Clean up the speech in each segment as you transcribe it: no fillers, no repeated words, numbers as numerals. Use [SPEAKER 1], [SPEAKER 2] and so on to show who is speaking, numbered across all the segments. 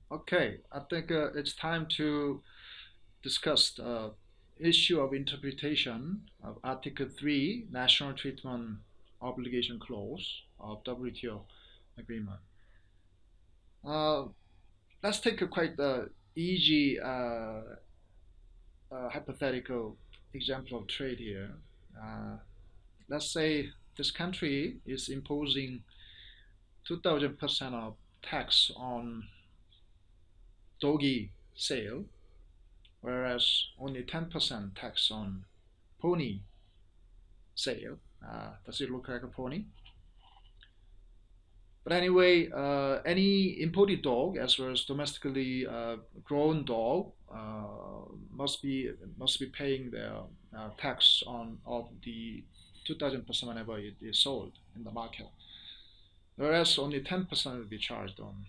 [SPEAKER 1] Okay, I think it's time to discuss the issue of interpretation of Article 3 National Treatment Obligation Clause of WTO agreement. Uh, let's take a quite easy hypothetical example of trade here. Uh, let's say this country is imposing 2,000% of tax on doggy sale, whereas only 10% tax on pony sale. Does it look like a pony? But anyway, any imported dog as well as domestically grown dog must be paying their tax on of the 2,000% whenever it is sold in the market, whereas only 10% will be charged on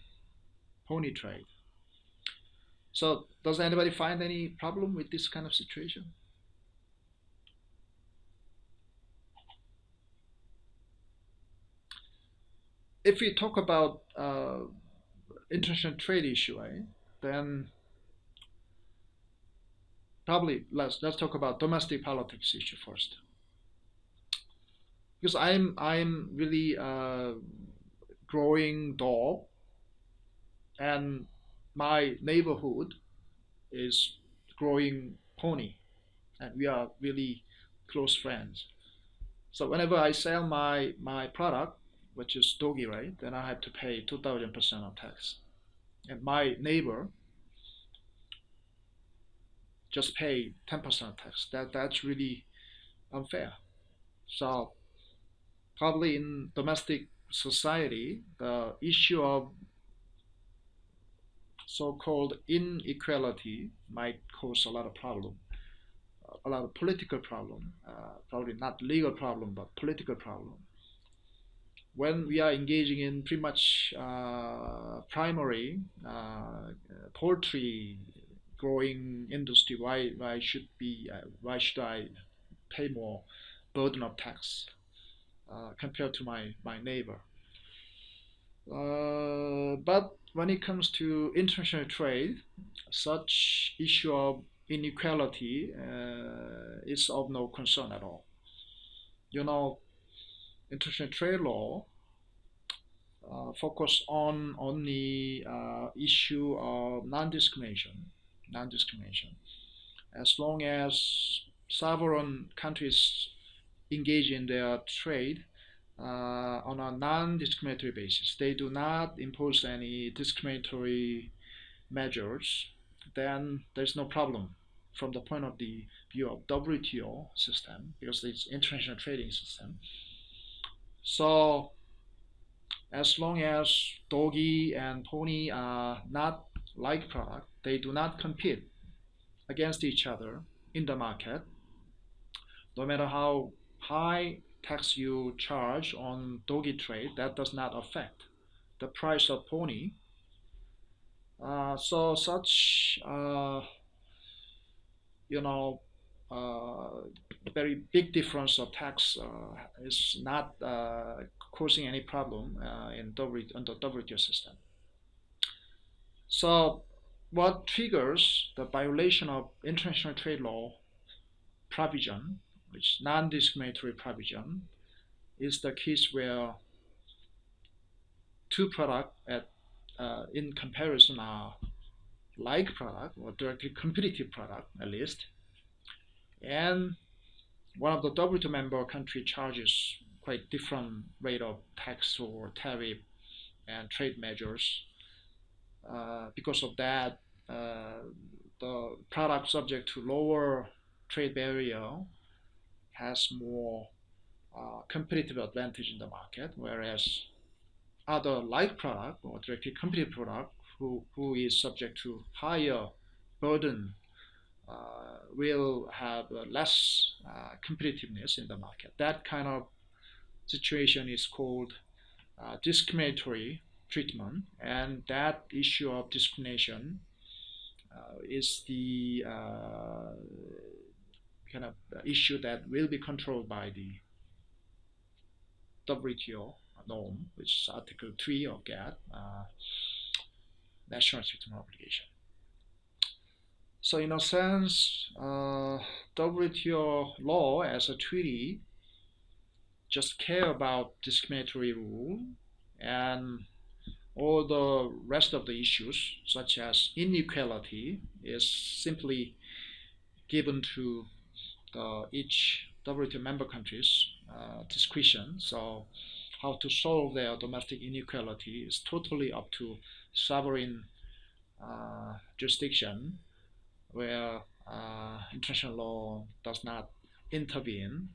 [SPEAKER 1] pony trade. So, does anybody find any problem with this kind of situation? If we talk about international trade issue, right, then probably let's talk about domestic politics issue first, because I'm really growing dog, and my neighborhood is growing pony, and we are really close friends. So whenever I sell my product, which is doggy, right, then I have to pay 2,000% of tax, and my neighbor just pay 10% tax. That's really unfair. So probably in domestic society, the issue of so-called inequality might cause a lot of problem, a lot of political problem, probably not legal problem, but political problem. When we are engaging in pretty much primary poultry growing industry, why should I pay more burden of tax compared to my neighbor? But when it comes to international trade, such issue of inequality is of no concern at all. You know, international trade law focus on only issue of non-discrimination. As long as sovereign countries engage in their trade on a non-discriminatory basis, they do not impose any discriminatory measures, then there's no problem from the point of the view of WTO system, because it's international trading system. So as long as doggy and pony are not like product, they do not compete against each other in the market. No matter how high tax you charge on doggy trade, that does not affect the price of pony. So such you know uh, very big difference of tax is not causing any problem in the WTO system. So what triggers the violation of international trade law provision, which non-discriminatory provision, is the case where two products in comparison are like product or directly competitive product at least, and one of the WTO member country charges quite different rate of tax or tariff and trade measures. Because of that, the product subject to lower trade barrier has more competitive advantage in the market, whereas other like product or directly competitive product who is subject to higher burden will have less competitiveness in the market. That kind of situation is called discriminatory treatment, and that issue of discrimination is the kind of issue that will be controlled by the WTO norm, which is Article 3 of Gatt. national treatment obligation. So in a sense, WTO law as a treaty just care about discriminatory rule, and all the rest of the issues, such as inequality, is simply given to each WTO member countries' discretion. So how to solve their domestic inequality is totally up to sovereign jurisdiction, where international law does not intervene.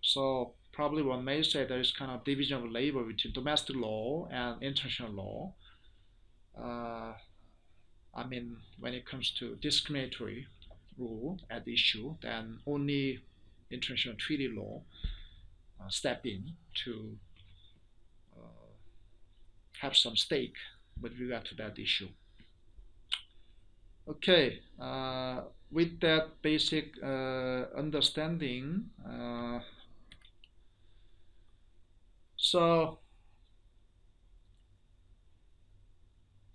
[SPEAKER 1] So probably one may say there is kind of division of labor between domestic law and international law. I mean, when it comes to discriminatory rule at issue, then only international treaty law step in to have some stake with regard to that issue. Okay, with that basic understanding, so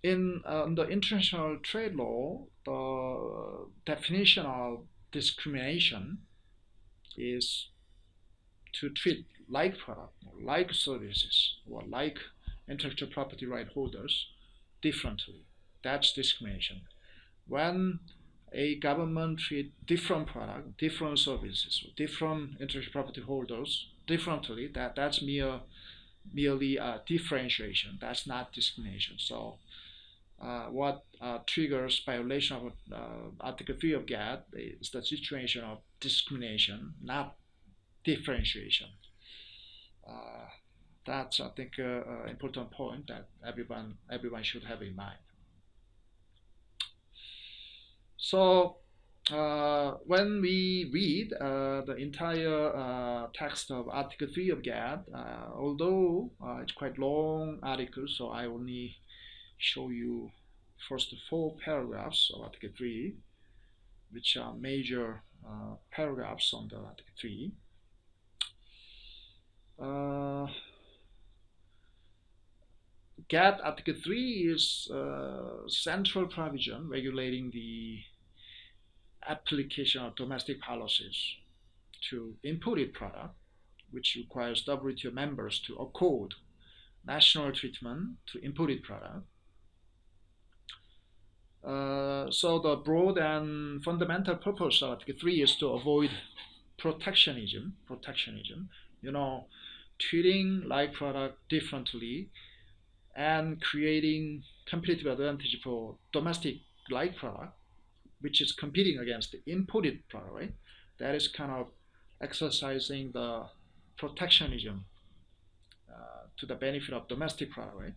[SPEAKER 1] in the international trade law, the definition of discrimination is to treat like product, like services, or like intellectual property right holders differently. That's discrimination. When a government treats different product, different services, different intellectual property holders differently, that's merely differentiation. That's not discrimination. So what triggers violation of Article 3 of Gatt is the situation of discrimination, not differentiation. That's, I think, an important point that everyone should have in mind. So when we read the entire text of Article 3 of Gatt, although it's quite long article, so I only show you first 4 paragraphs of Article 3, which are major paragraphs on the Article 3. Gatt Article 3 is central provision regulating the application of domestic policies to imported product, which requires WTO members to accord national treatment to imported product. So the broad and fundamental purpose of Article 3 is to avoid protectionism. You know, treating like product differently and creating competitive advantage for domestic like product, which is competing against the imported product, right? That is kind of exercising the protectionism to the benefit of domestic product, right?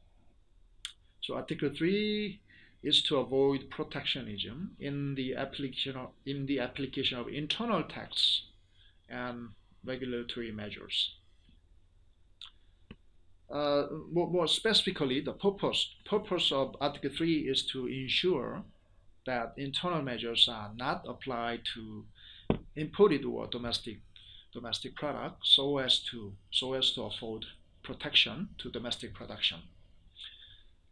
[SPEAKER 1] So Article 3 is to avoid protectionism in the application of internal tax and regulatory measures. More specifically, the purpose of Article 3 is to ensure that internal measures are not applied to imported or domestic product so as to afford protection to domestic production,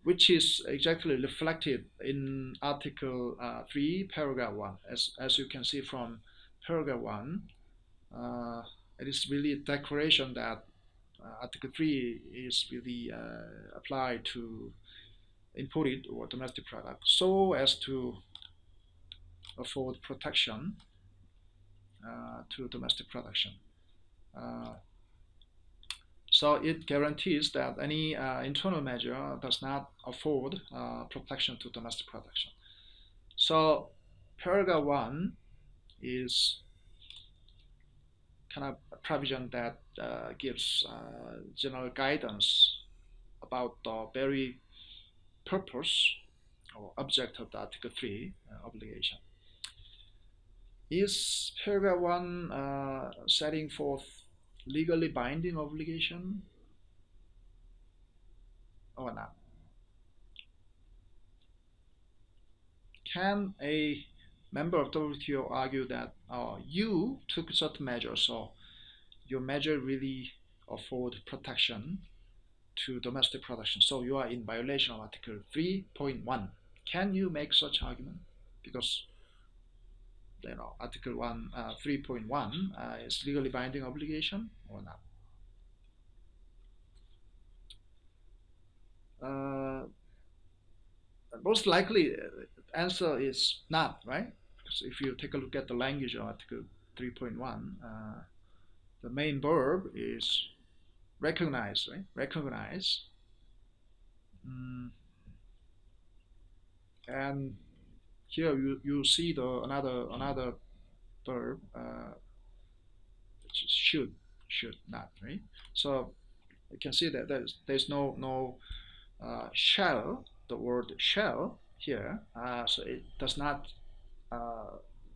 [SPEAKER 1] which is exactly reflected in Article 3, Paragraph 1. As you can see from Paragraph 1, it is really a declaration that Article 3 is really applied to imported or domestic product so as to afford protection to domestic production. So it guarantees that any internal measure does not afford protection to domestic production. So Paragraph 1 is kind of a provision that gives general guidance about the very purpose or object of the Article 3 obligation. Is Paragraph 1 setting forth legally binding obligation or not? Can a member of WTO argue that you took certain measures, so your measure really afford protection to domestic production. So you are in violation of Article 3.1. Can you make such argument? Because Article 3.1 is legally binding obligation or not? Most likely, answer is not, right? Because if you take a look at the language of Article 3.1, the main verb is recognize, right? Recognize. And here you see the another verb, which is should not, right? So you can see that there's no shall, the word shall here, so it does not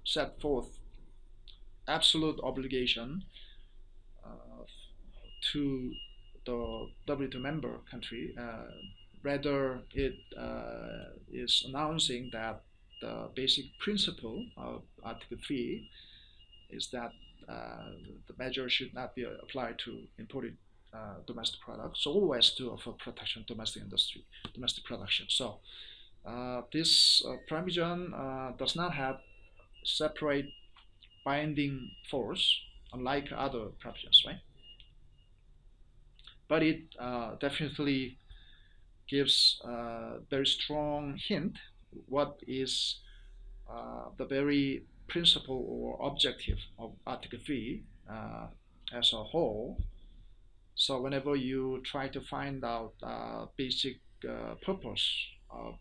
[SPEAKER 1] set forth absolute obligation to the WTO member country. Rather, it is announcing that the basic principle of Article 3 is that the measure should not be applied to imported domestic products, so as to offer protection to domestic industry, domestic production. So this provision does not have separate binding force, unlike other provisions, right? But it definitely gives a very strong hint what is the very principle or objective of Article 3 as a whole. So whenever you try to find out basic purpose of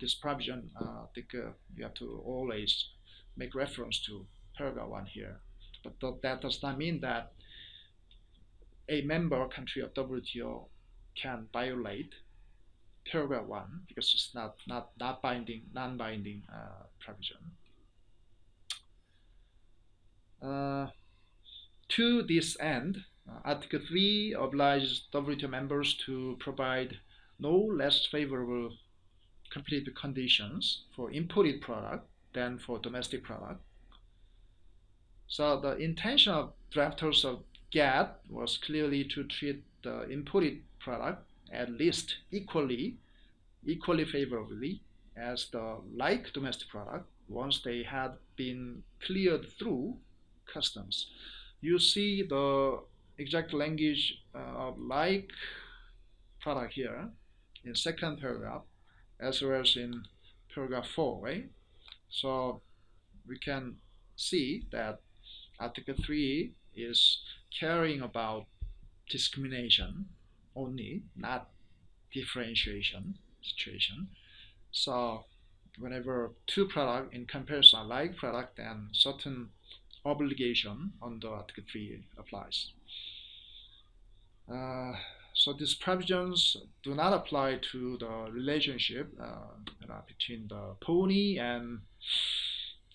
[SPEAKER 1] this provision, I think you have to always make reference to paragraph 1 here. But that does not mean that a member country of WTO can violate paragraph 1 because it's not binding, non-binding provision. To this end, Article 3 obliges WTO members to provide no less favorable competitive conditions for imported product than for domestic product. So the intention of drafters of Gatt was clearly to treat the imported product at least equally favorably as the like domestic product once they had been cleared through customs. You see the exact language of like product here in second paragraph as well as in paragraph 4, right? So we can see that Article 3 is caring about discrimination only, not differentiation situation. So whenever two products in comparison are like product, then certain obligation under Article 3 applies. So these provisions do not apply to the relationship between the pony and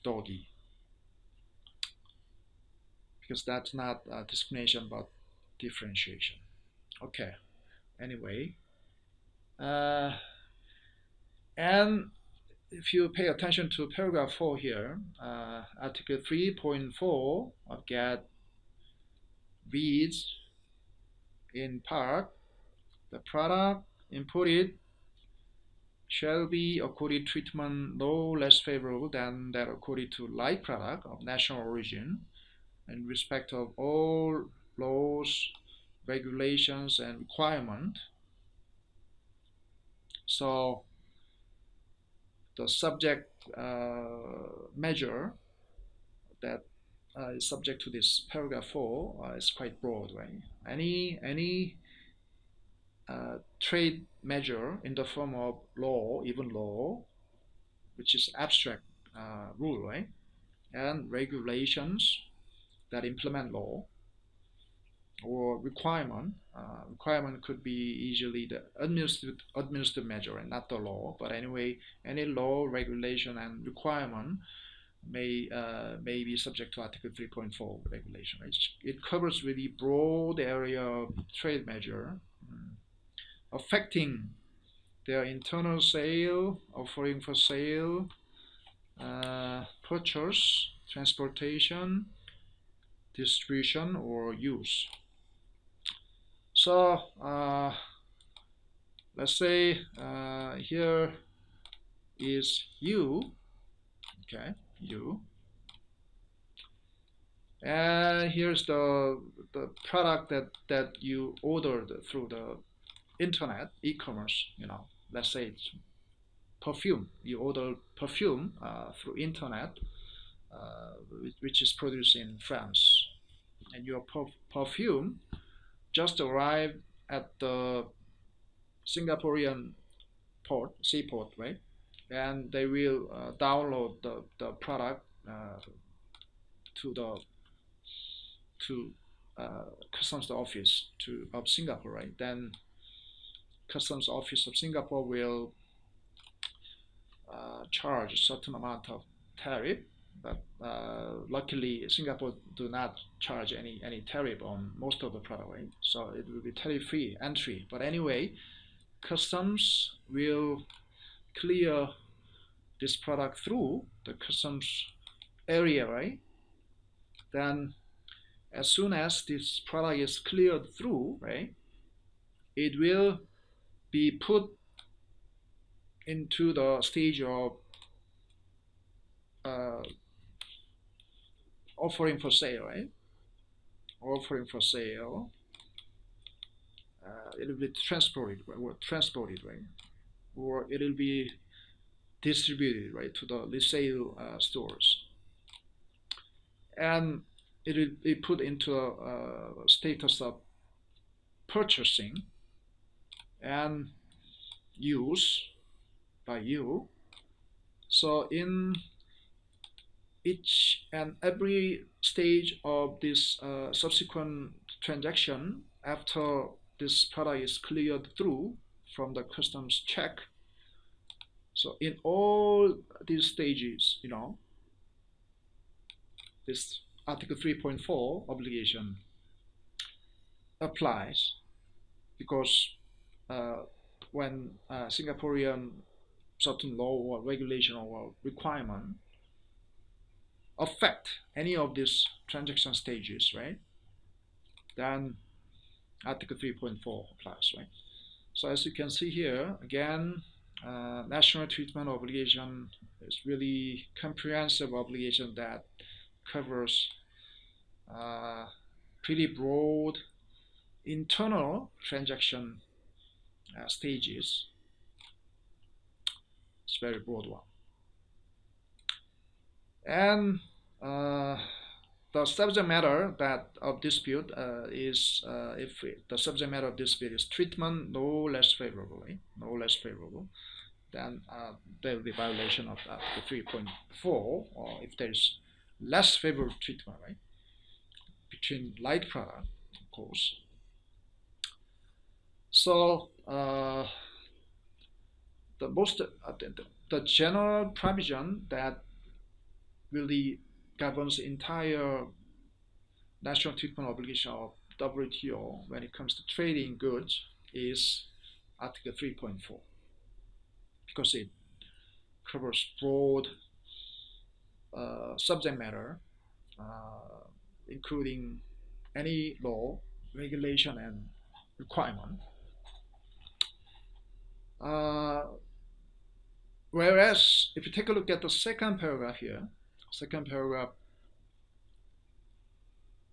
[SPEAKER 1] doggy, because that's not discrimination but differentiation. Okay, anyway, and if you pay attention to paragraph 4 here, Article 3.4 of Gatt reads in part, the product imported shall be accorded treatment no less favorable than that accorded to like product of national origin in respect of all laws, regulations, and requirements. So the subject measure that is subject to this paragraph 4 is quite broad, right? Any trade measure in the form of law, even law, which is abstract rule, right? And regulations that implement law, or requirement. Requirement could be easily the administrative measure and not the law. But anyway, any law, regulation, and requirement may be subject to Article 3.4 regulation. Right? It covers really broad area of trade measure affecting their internal sale, offering for sale, purchase, transportation, distribution, or use. So let's say here is you, okay, you, and here's the product that you ordered through the internet, e-commerce. Let's say it's perfume. You order perfume through internet, which is produced in France, and your perfume just arrived at the Singaporean seaport, right? And they will download the product to the customs office of Singapore, right? Then customs office of Singapore will charge a certain amount of tariff, but luckily Singapore do not charge any tariff on most of the product, right? So it will be tariff-free entry. But anyway, customs will clear this product through the customs area, right? Then as soon as this product is cleared through, right, it will be put into the stage of offering for sale, right? Offering for sale. It will be transported, right? Or it will be distributed, right, to the resale stores, and it will be put into a status of purchasing and use by you. So in each and every stage of this subsequent transaction, after this product is cleared through from the customs check, so in all these stages, this Article 3.4 obligation applies, because when Singaporean certain law or regulation or requirement affect any of these transaction stages, right, then Article 3.4 applies, right? So as you can see here, again, national treatment obligation is really comprehensive obligation that covers pretty broad internal transaction stages. It's a very broad one. And the subject matter of dispute is if the subject matter of dispute is treatment no less favorable, then there will be violation of Article 3.4, or if there is less favorable treatment, right, between like product, of course. So the general provision that really governs the entire national treatment obligation of WTO when it comes to trading goods is Article 3.4, because it covers broad subject matter, including any law, regulation, and requirement. Whereas if you take a look at the second paragraph here,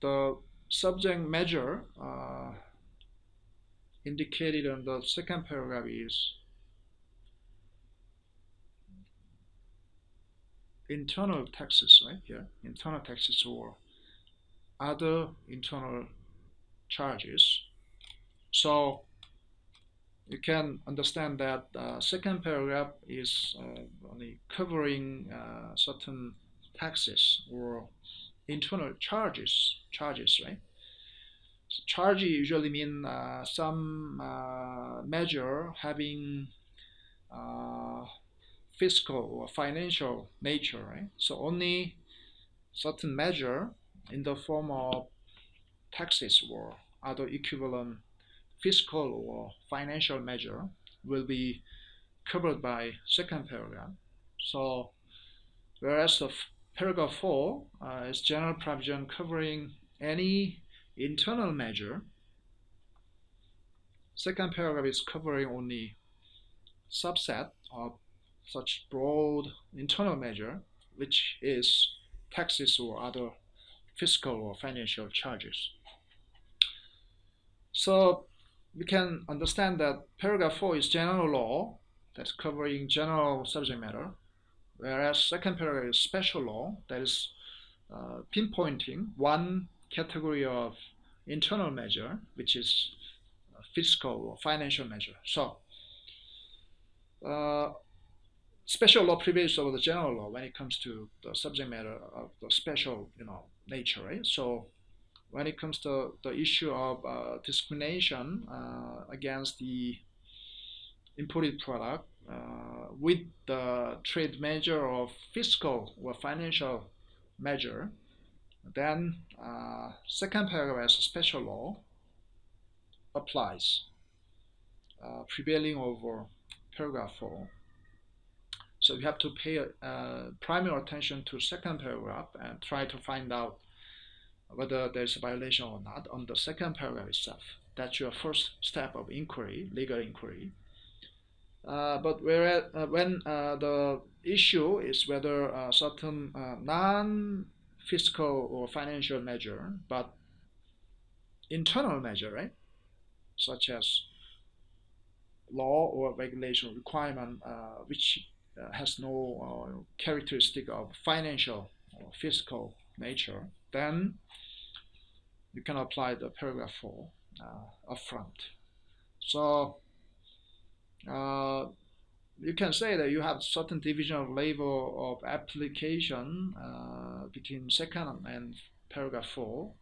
[SPEAKER 1] the subject measure indicated on the second paragraph is internal taxes, right here, internal taxes or other internal charges. So you can understand that second paragraph is only covering certain taxes or internal charges, right? So charge usually mean some measure having fiscal or financial nature, right? So only certain measure in the form of taxes or other equivalent fiscal or financial measure will be covered by second paragraph. So whereas the paragraph 4 is general provision covering any internal measure second paragraph is covering only subset of such broad internal measure, which is taxes or other fiscal or financial charges. So we can understand that paragraph 4 is general law, that's covering general subject matter, whereas second paragraph is special law, that is pinpointing one category of internal measure, which is fiscal or financial measure. So special law prevails over the general law when it comes to the subject matter of the special, nature, right? So when it comes to the issue of discrimination against the imported product with the trade measure of fiscal or financial measure, then second paragraph as special law applies, prevailing over paragraph 4. So we have to pay primary attention to second paragraph and try to find out whether there's a violation or not on the second paragraph itself. That's your first step of inquiry, legal inquiry. But when the issue is whether a certain non-fiscal or financial measure, but internal measure, right, such as law or regulation requirement, which has no characteristic of financial or fiscal nature, then you can apply the paragraph 4 upfront. So you can say that you have certain division of labor of application between second and paragraph 4.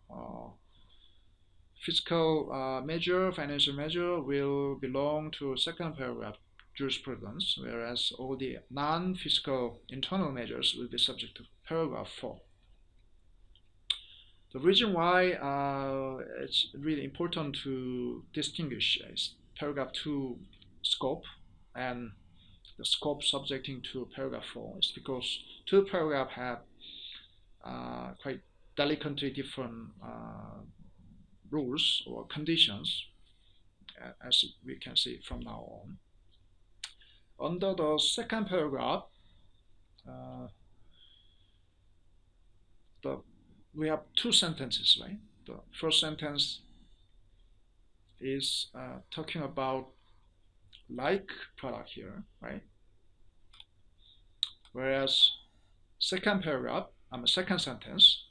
[SPEAKER 1] Fiscal measure, financial measure will belong to second paragraph jurisprudence, whereas all the non-fiscal internal measures will be subject to paragraph 4. The reason why it's really important to distinguish is paragraph 2 scope and the scope subjecting to paragraph 4 is because two paragraphs have quite delicately different rules or conditions, as we can see from now on. Under the second paragraph, we have two sentences, right? The first sentence is talking about like product here, right? Whereas second sentence,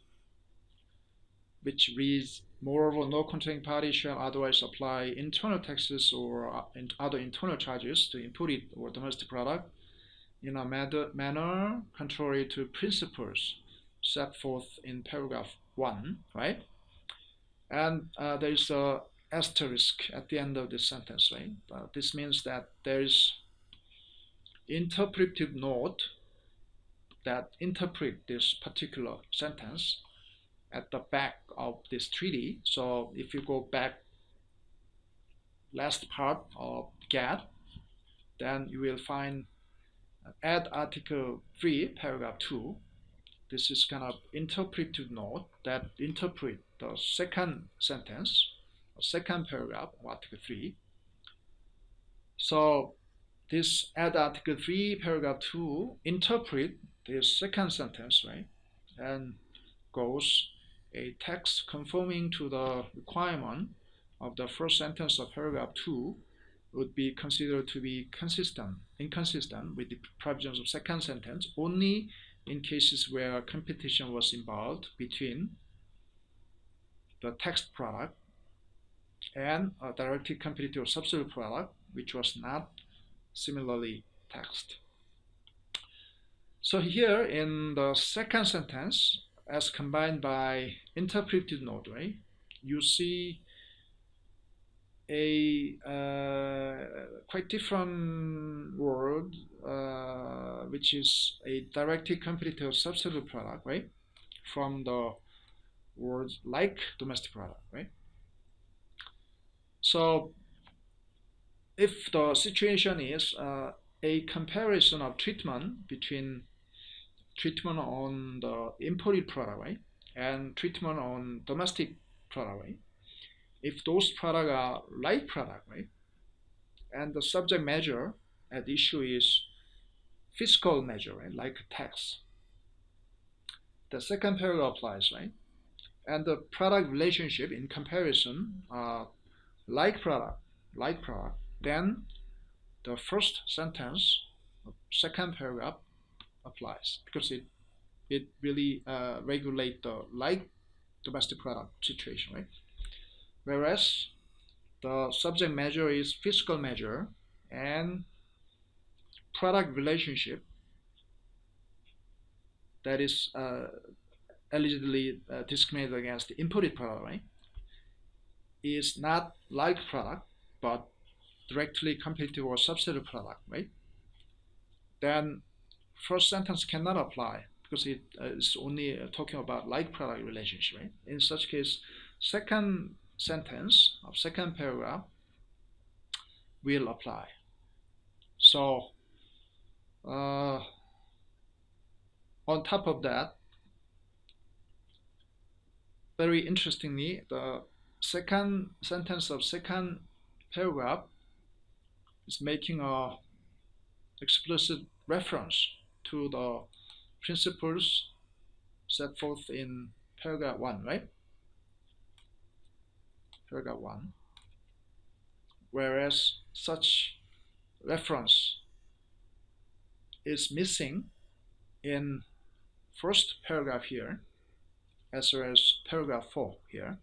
[SPEAKER 1] which reads, moreover, no contracting party shall otherwise apply internal taxes or other internal charges to imported or domestic product in a manner contrary to principles set forth in paragraph 1, right? And there is a asterisk at the end of this sentence, right? This means that there is interpretive note that interpret this particular sentence at the back of this treaty. So if you go back last part of Gatt, then you will find add article 3 paragraph 2. This is kind of interpretive note that interpret the second sentence, or second paragraph of article 3. So this add article 3 paragraph 2 interpret this second sentence, right, and goes a text conforming to the requirement of the first sentence of paragraph 2 would be considered to be inconsistent with the provisions of second sentence only in cases where competition was involved between the text product and a directly competitive substitute product which was not similarly taxed. So here in the second sentence, as combined by interpretive note, right, you see a quite different word, which is a directly competitive substitute product, right, from the words like domestic product, right? So if the situation is a comparison of treatment between treatment on the imported product, right, and treatment on domestic product, right, if those products are like product, right? And the subject measure at issue is fiscal measure, right? Like tax. The second paragraph applies, right? And the product relationship in comparison, like product, then the first sentence, second paragraph applies because it really regulates the like domestic product situation, right? Whereas the subject measure is fiscal measure and product relationship that is allegedly discriminated against the imported product, right? Is not like product but directly competitive or substitute product, right? Then first sentence cannot apply because it is only talking about like product relationship, right? In such case, second sentence of second paragraph will apply. So on top of that, very interestingly, the second sentence of second paragraph is making a explicit reference to the principles set forth in paragraph 1, right? Paragraph 1. Whereas such reference is missing in first paragraph here, as well as paragraph 4 here.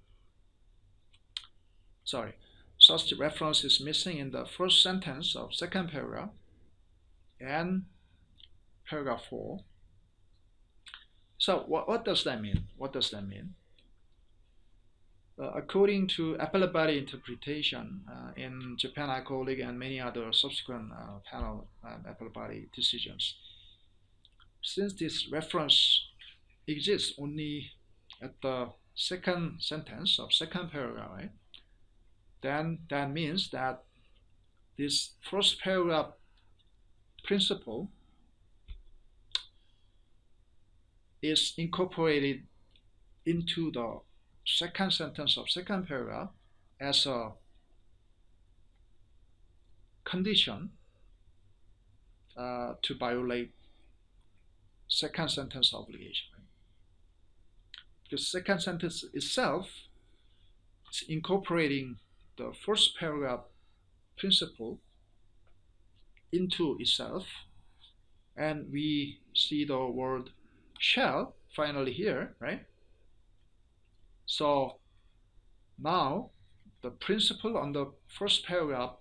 [SPEAKER 1] Sorry, such reference is missing in the first sentence of second paragraph and paragraph 4. So what does that mean? What does that mean? According to appellate body interpretation in Japan Alcoholic and many other subsequent panel appellate body decisions, since this reference exists only at the second sentence of second paragraph, right? Then that means that this first paragraph principle is incorporated into the second sentence of second paragraph as a condition to violate second sentence obligation. Right? The second sentence itself is incorporating the first paragraph principle into itself, and we see the word shall finally here, right? So now the principle on the first paragraph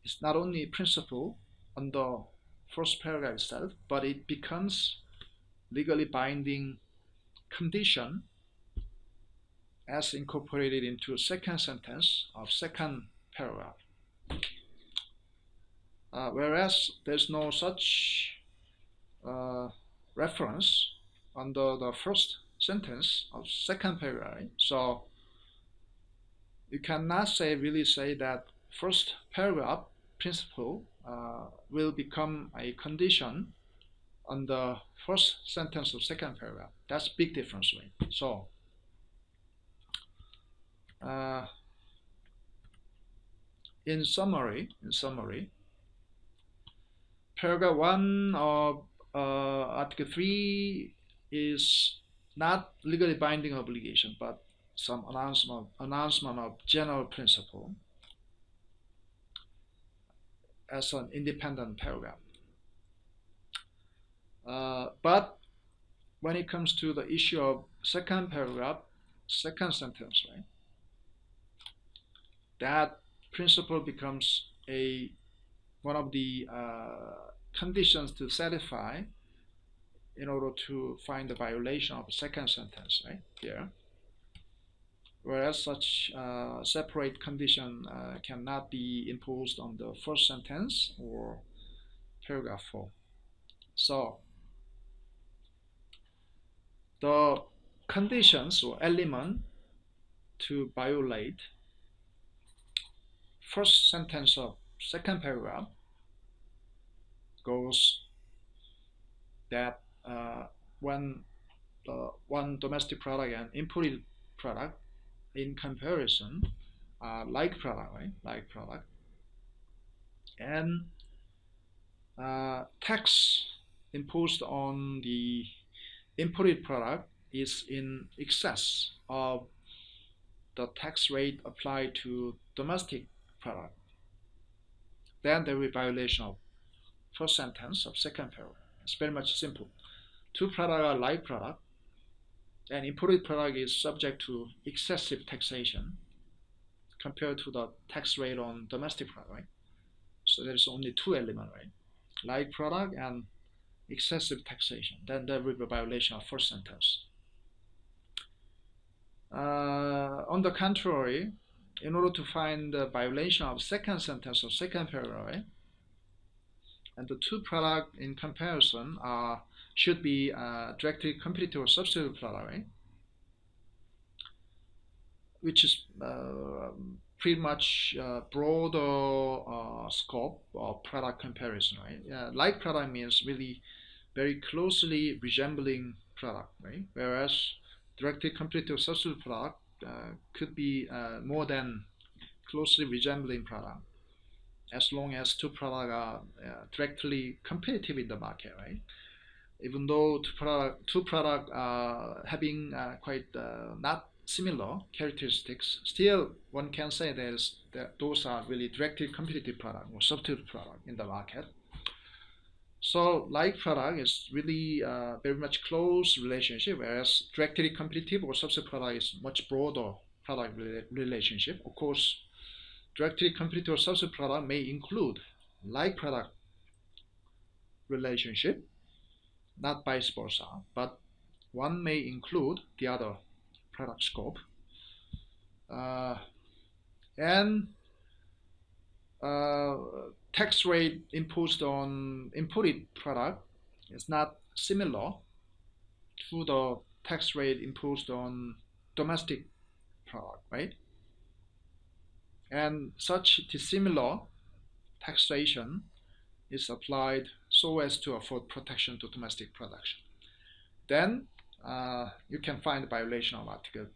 [SPEAKER 1] is not only principle on the first paragraph itself, but it becomes legally binding condition as incorporated into second sentence of second paragraph. Whereas there's no such reference under the first sentence of second paragraph, right? So you cannot really say that first paragraph principle will become a condition on the first sentence of second paragraph. That's big difference, right? So in summary, paragraph 1 of Article 3 is not legally binding obligation, but some announcement of general principle as an independent paragraph. But when it comes to the issue of second paragraph, second sentence, right? That principle becomes one of the conditions to satisfy in order to find the violation of the second sentence, right here. Whereas such separate condition cannot be imposed on the first sentence or paragraph 4. So the conditions or element to violate first sentence of second paragraph goes that when one domestic product and imported product in comparison are like product, right? Like product. And tax imposed on the imported product is in excess of the tax rate applied to domestic product, then there will be violation of first sentence of second paragraph. It's very much simple. Two products are like product, and imported product is subject to excessive taxation compared to the tax rate on domestic product, right? So there's only two elements, right? Like product and excessive taxation. Then there will be a violation of first sentence. On the contrary, in order to find the violation of second sentence of second paragraph, right? And the two products in comparison should be directly competitive or substitute product, right? Which is pretty much broader scope of product comparison, right? Like product means really very closely resembling product, right? Whereas directly competitive substitute product could be more than closely resembling product, as long as two products are directly competitive in the market, right? Even though two product are having quite not similar characteristics, still one can say that those are really directly competitive product or substitute product in the market. So like product is really very much close relationship, whereas directly competitive or substitute product is much broader product relationship. Of course, directly competitive or substitute product may include like product relationship, not vice versa, but one may include the other product scope. And tax rate imposed on imported product is not similar to the tax rate imposed on domestic product, right? And such dissimilar taxation is applied so as to afford protection to domestic production. Then you can find the violation of Article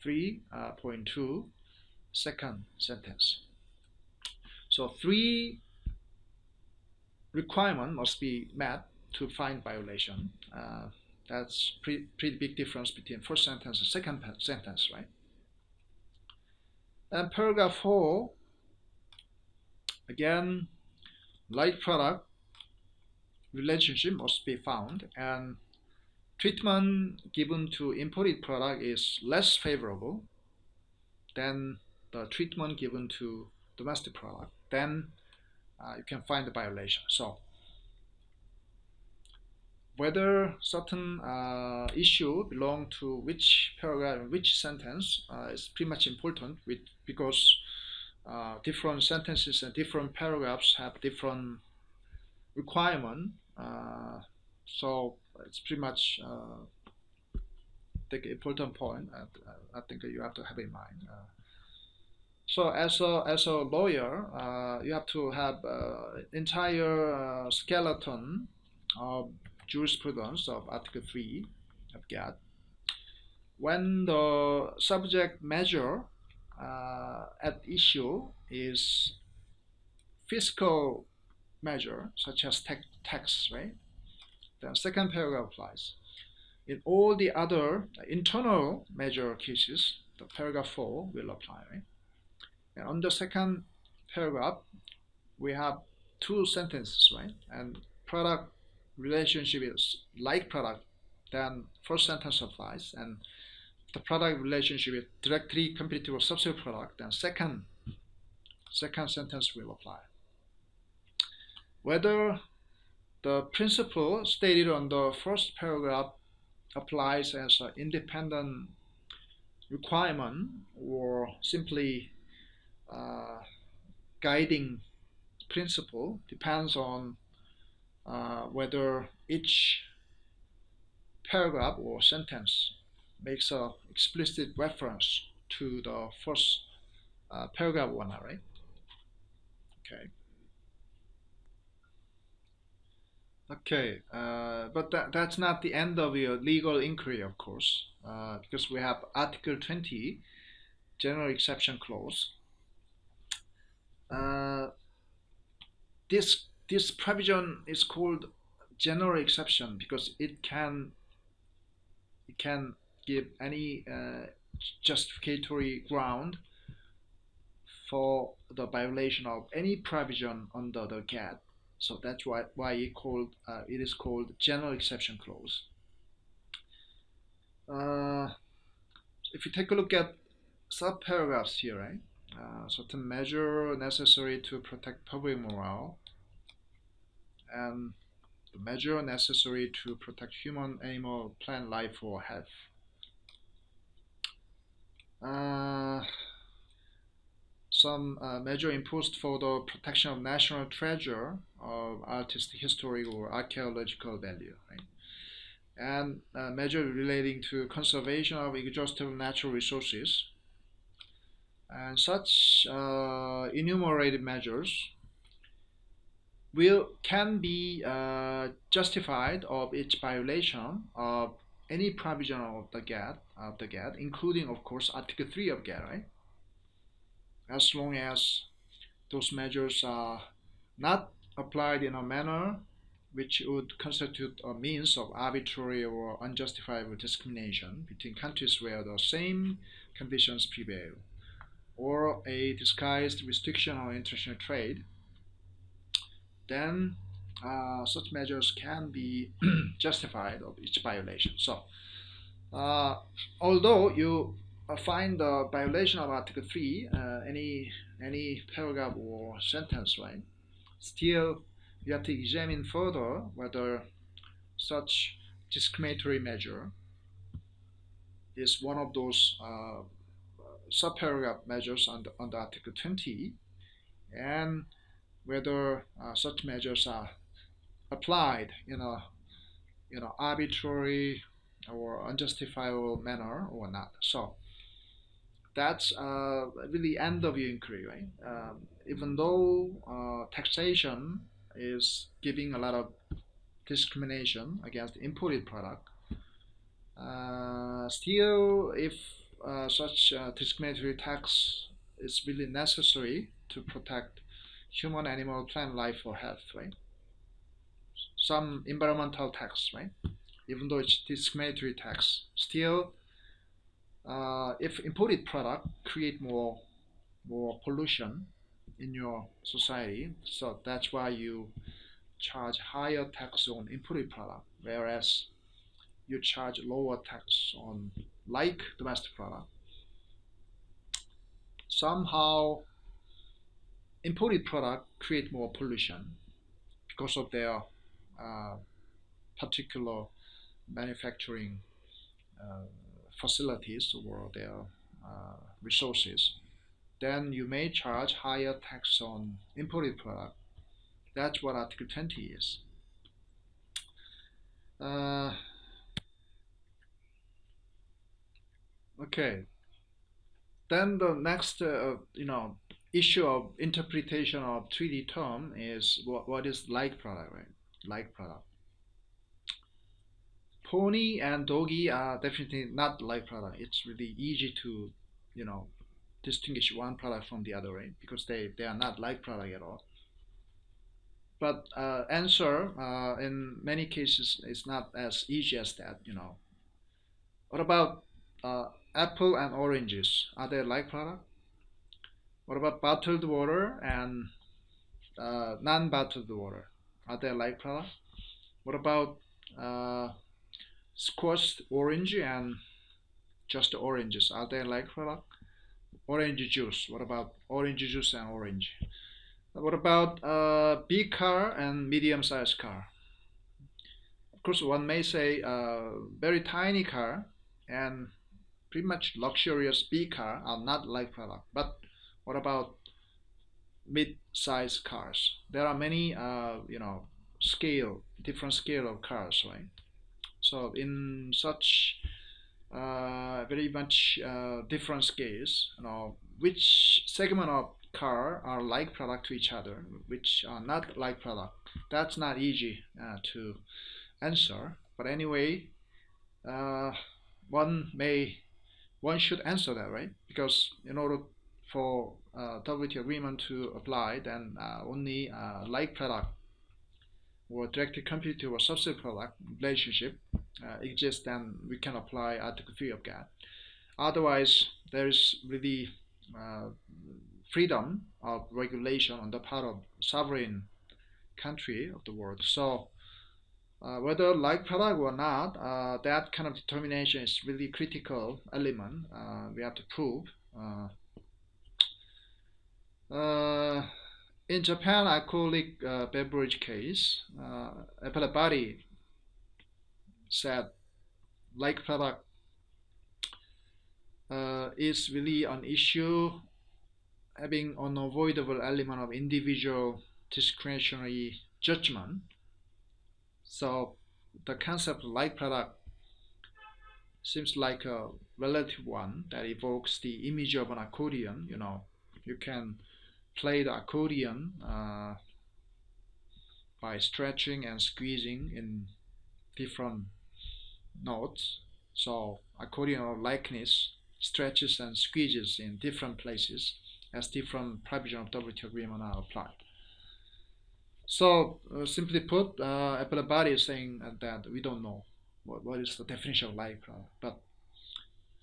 [SPEAKER 1] 3.2 second sentence. So three requirements must be met to find violation. That's pretty big difference between first sentence and second sentence, right? And paragraph 4, again, like product relationship must be found, and treatment given to imported product is less favorable than the treatment given to domestic product. Then you can find the violation. So whether certain issue belong to which paragraph and which sentence is pretty much important because different sentences and different paragraphs have different requirement. So it's pretty much the important point I think you have to have in mind. So as a lawyer, you have to have entire skeleton of jurisprudence of Article 3 of Gatt. When the subject measure at issue is fiscal measure, such as tax, right? Then second paragraph applies. In all the other internal measure cases, the paragraph 4 will apply, right? And on the second paragraph, we have two sentences, right? And product relationship is like product, then first sentence applies. And the product relationship is directly competitive or substitute product, then second sentence will apply. Whether the principle stated on the first paragraph applies as an independent requirement or simply guiding principle depends on whether each paragraph or sentence makes an explicit reference to the first paragraph one, right? Okay. Okay, but that's not the end of your legal inquiry, of course, because we have Article 20 general exception clause. This provision is called general exception because it can give any justificatory ground for the violation of any provision under the Gatt. So that's why it is called general exception clause. If you take a look at subparagraphs here, right? Certain measure necessary to protect public morale, and the measure necessary to protect human, animal, plant life, or health. Some measure imposed for the protection of national treasure of artistic, historic, or archaeological value, right? And measure relating to conservation of exhaustive natural resources. And such enumerated measures can be justified of each violation of any provision of the Gatt, including, of course, Article 3 of Gatt, right? As long as those measures are not applied in a manner which would constitute a means of arbitrary or unjustifiable discrimination between countries where the same conditions prevail, or a disguised restriction on international trade, then such measures can be justified of each violation. So, although you find the violation of Article 3, any paragraph or sentence, right? Still, you have to examine further whether such discriminatory measure is one of those subparagraph measures under Article 20, and whether such measures are applied in a arbitrary or unjustifiable manner or not. So that's really end of your inquiry, right? Even though taxation is giving a lot of discrimination against imported product, still, if such discriminatory tax is really necessary to protect human, animal, plant life, or health, right? Some environmental tax, right? Even though it's discriminatory tax, still, if imported product create more pollution in your society, so that's why you charge higher tax on imported product, whereas you charge lower tax on like domestic product. Somehow, imported product create more pollution because of their particular manufacturing facilities or their resources. Then you may charge higher tax on imported product. That's what Article 20 is. Okay. Then the next, issue of interpretation of 3D term is what is like product, right? Like product. Pony and doggy are definitely not like product. It's really easy to, distinguish one product from the other, right? Because they are not like product at all. But answer in many cases is not as easy as that, What about apple and oranges? Are they like product? What about bottled water and non-bottled water? Are they like product? What about squashed orange and just oranges? Are they like product? Orange juice. What about orange juice and orange? What about big car and medium-sized car? Of course, one may say very tiny car and pretty much luxurious big car are not like product. But what about mid-sized cars? There are many, different scale of cars, right? So in such very much different scales, which segment of car are like product to each other, which are not like product. That's not easy to answer. But anyway, one may one should answer that, right? Because in order for WTO agreement to apply, then only like product or directly competitive or substitute product relationship exists, then we can apply Article 3 of Gatt. Otherwise, there is really freedom of regulation on the part of sovereign country of the world. So whether like product or not, that kind of determination is really critical element we have to prove. In Japan alcoholic beverage case, appellate body said like product is really an issue having an unavoidable element of individual discretionary judgment. So the concept of like product seems like a relative one that evokes the image of an accordion. You know, you can play the accordion by stretching and squeezing in different notes. So accordion likeness stretches and squeezes in different places as different provisions of WTO agreement are applied. So simply put, appellate body is saying that we don't know what is the definition of like product, but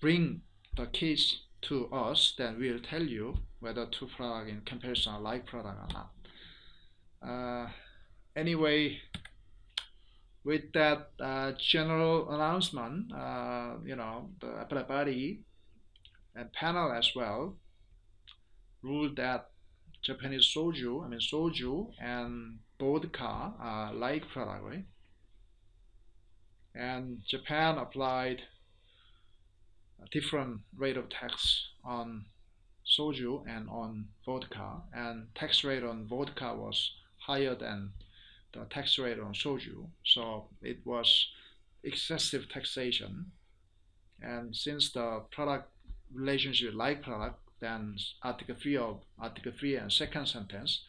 [SPEAKER 1] bring the case to us, then we'll tell you whether two products in comparison are like product or not. Anyway, with that general announcement, the appellate body and panel as well ruled that Japanese soju and vodka are like product, right? And Japan applied a different rate of tax on soju and on vodka, and tax rate on vodka was higher than the tax rate on soju, so it was excessive taxation. And since the product relationship like product, then Article 3 and second sentence,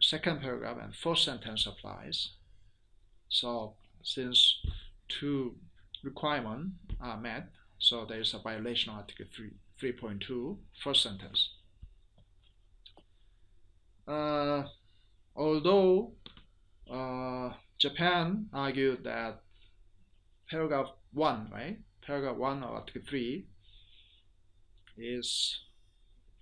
[SPEAKER 1] second paragraph and first sentence applies. So since two requirements are met, so there is a violation of Article 3.2 first sentence. Although Japan argued that paragraph 1, right? Paragraph 1 of Article 3 is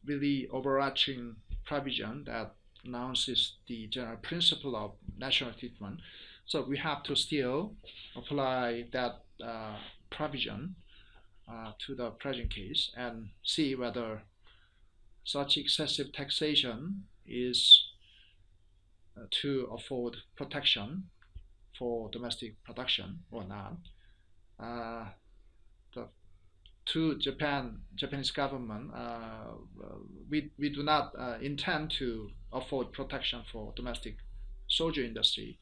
[SPEAKER 1] really overarching provision that announces the general principle of national treatment. So we have to still apply that provision to the present case and see whether such excessive taxation is to afford protection for domestic production or not. To Japanese government, we do not intend to afford protection for domestic soju industry.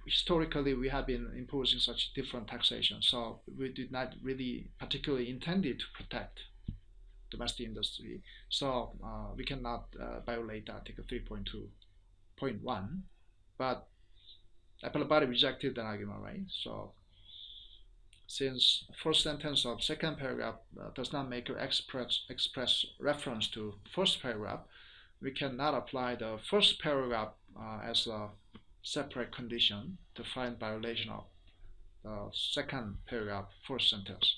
[SPEAKER 1] Historically we have been imposing such different taxation, so we did not really particularly intended to protect domestic industry. So we cannot violate Article 3.2.1, but appellate body rejected that argument, right? So since first sentence of second paragraph does not make an express reference to first paragraph, we cannot apply the first paragraph as a separate condition to find violation of the second paragraph first sentence.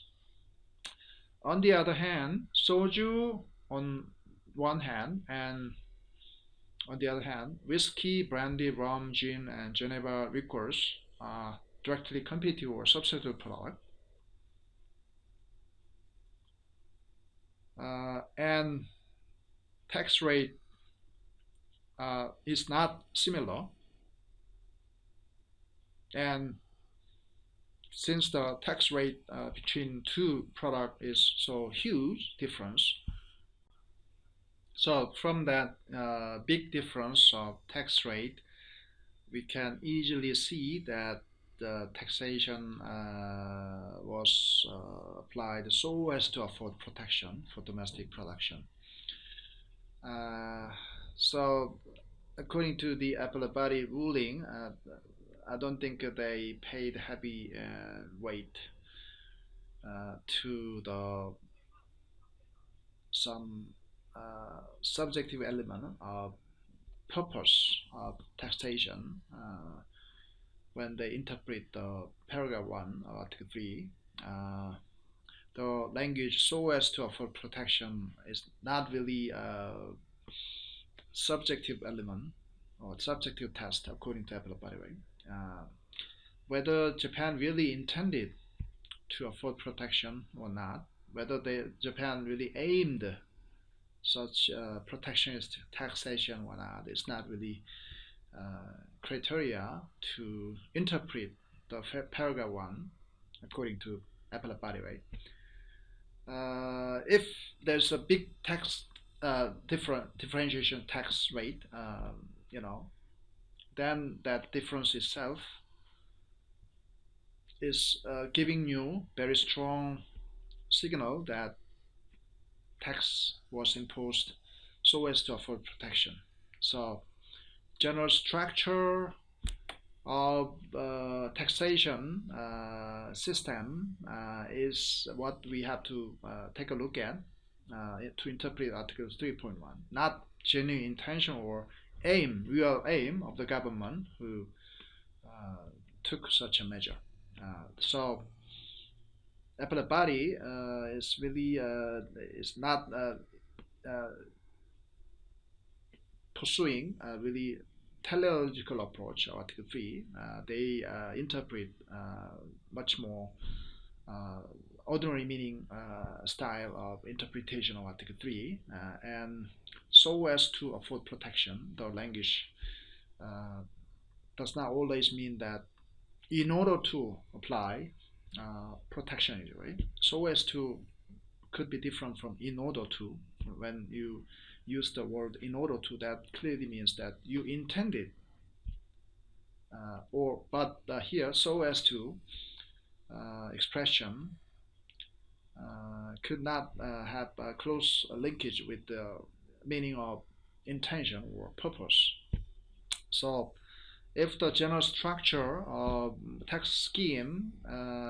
[SPEAKER 1] On the other hand, soju on one hand, and on the other hand, whiskey, brandy, rum, gin, and Geneva liqueurs are directly competitive or substitute product. And tax rate is not similar. And since the tax rate between two products is so huge difference, so from that big difference of tax rate, we can easily see that the taxation was applied so as to afford protection for domestic production. So according to the appellate body ruling, I don't think they paid heavy weight to the some subjective element of purpose of taxation when they interpret the paragraph 1 of Article 3. The language "so as to afford protection" is not really a subjective element or subjective test according to appellate body, right? Whether Japan really intended to afford protection or not, whether Japan really aimed such protectionist taxation or not, is not really criteria to interpret the paragraph 1 according to appellate body, right? If there's a big tax differentiation tax rate, then that difference itself is giving you very strong signal that tax was imposed so as to afford protection. So general structure of taxation system is what we have to take a look at to interpret Article 3.1, not genuine intention or real aim of the government who took such a measure. So appellate body is really is not pursuing a really teleological approach of Article 3. They interpret much more ordinary meaning style of interpretation of Article 3, and so as to afford protection. The language does not always mean that in order to apply protection, right? So as to could be different from in order to. When you use the word in order to, that clearly means that you intended, but here so as to expression could not have a close linkage with the meaning of intention or purpose. So if the general structure of tax scheme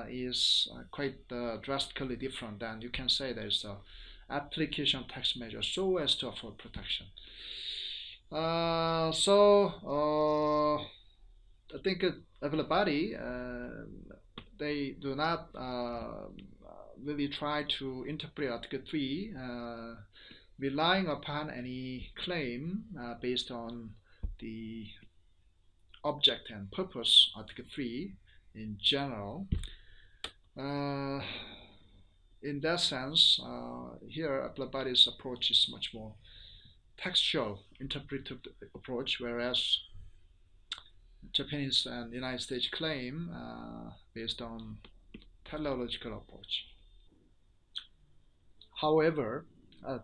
[SPEAKER 1] is quite drastically different, then you can say there's a application tax measure so as to afford protection. I think appellate body they do not really try to interpret Article 3 relying upon any claim based on the object and purpose Article 3 in general. In that sense, here appellate body's approach is much more textual interpretive approach, whereas Japanese and United States claim based on teleological approach. However,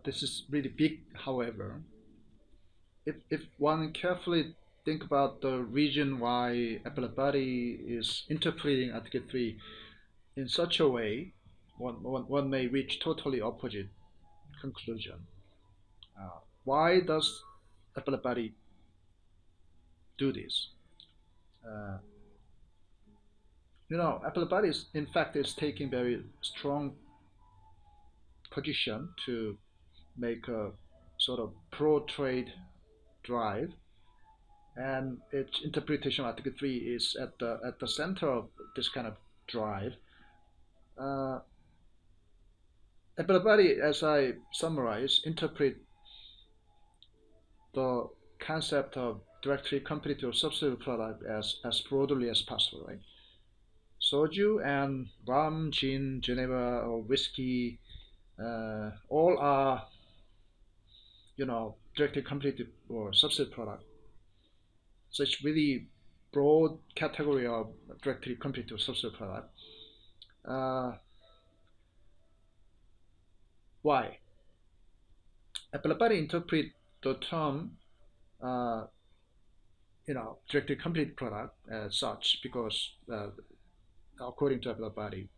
[SPEAKER 1] this is really big. However, if one carefully think about the reason why appellate body is interpreting Article 3 in such a way, one may reach totally opposite conclusion. Why does appellate body do this? Appellate body is, in fact, is taking very strong position to make a sort of pro-trade drive, and its interpretation of Article 3 is at the center of this kind of drive. Appellate body, as I summarize, interpret the concept of directly competitive substitute product as broadly as possible, right? Soju and rum, gin, Geneva, or whiskey, all are, directly competitive or substitute product. Such really broad category of directly competitive substitute product. Why? Appellate body interpret the term, directly competitive product as such because, according to appellate body,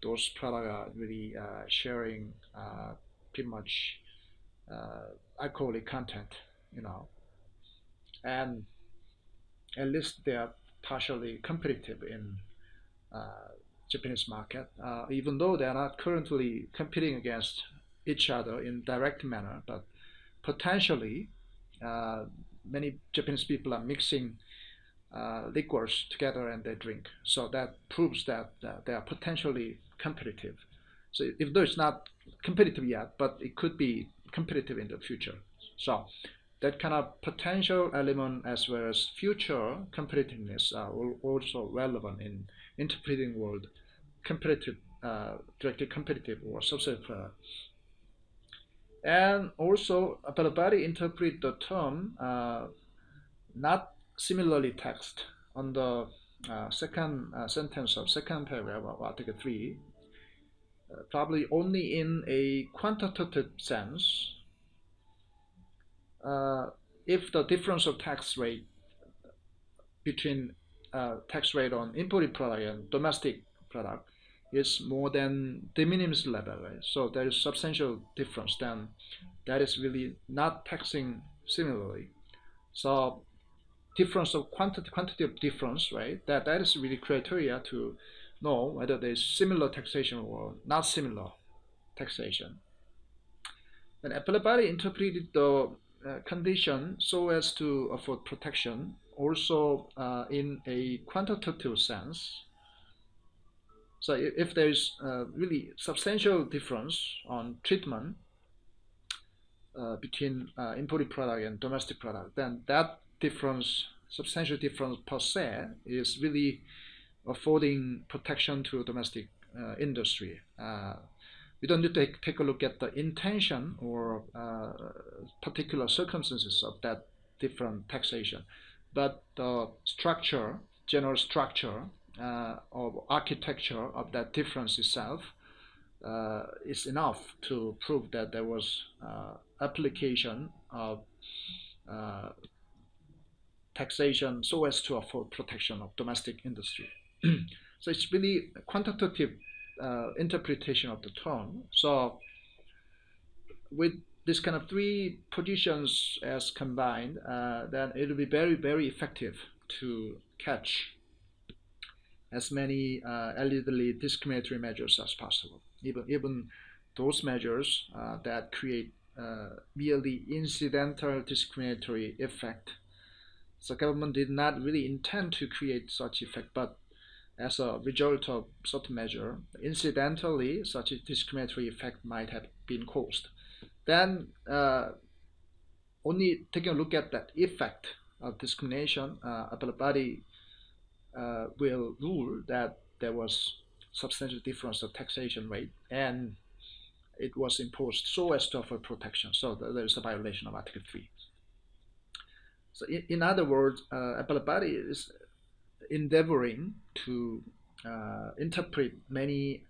[SPEAKER 1] those products are really sharing pretty much alcoholic content, and at least they are partially competitive in Japanese market, even though they are not currently competing against each other in direct manner, but potentially many Japanese people are mixing liquors together and they drink. So that proves that they are potentially competitive. So even though it's not competitive yet, but it could be competitive in the future. So that kind of potential element as well as future competitiveness are also relevant in interpreting word competitive, directly competitive or substitute product. And also, Balabari interpret the term not similarly text on the second sentence of second paragraph of Article 3, probably only in a quantitative sense. If the difference of tax rate between tax rate on imported product and domestic product is more than de minimis level, right? So there is substantial difference, then that is really not taxing similarly. So difference of quantitative difference, right? That is really criteria to know whether there is similar taxation or not similar taxation. And Balabari interpreted the condition so as to afford protection also in a quantitative sense. So if there is really substantial difference on treatment between imported product and domestic product, then that difference, substantial difference per se, is really affording protection to domestic industry. We don't need to take a look at the intention or particular circumstances of that different taxation, but the structure, general structure of architecture of that difference itself is enough to prove that there was application of taxation so as to afford protection of domestic industry. So it's really a quantitative interpretation of the term. So with this kind of three positions as combined, then it will be very, very effective to catch as many allegedly discriminatory measures as possible. Even those measures that create merely incidental discriminatory effect. So government did not really intend to create such effect, but as a result of such measure, incidentally, such a discriminatory effect might have been caused. Then only taking a look at that effect of discrimination, appellate body will rule that there was substantial difference of taxation rate and it was imposed so as to offer protection. So there is a violation of Article 3. So in other words, appellate body is endeavoring to interpret many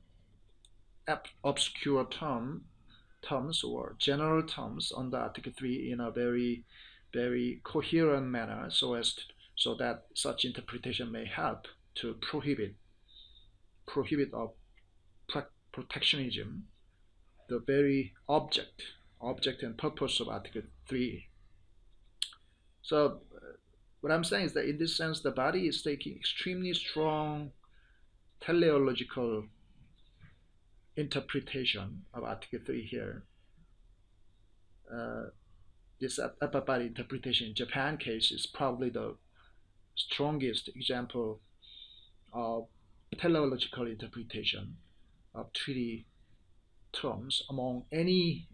[SPEAKER 1] obscure terms or general terms under Article 3 in a very, very coherent manner so that such interpretation may help to prohibit of protectionism, the very object and purpose of Article 3. So what I'm saying is that in this sense, the body is taking extremely strong teleological interpretation of Article 3 here. This upper body interpretation in Japan case is probably the strongest example of teleological interpretation of treaty terms among any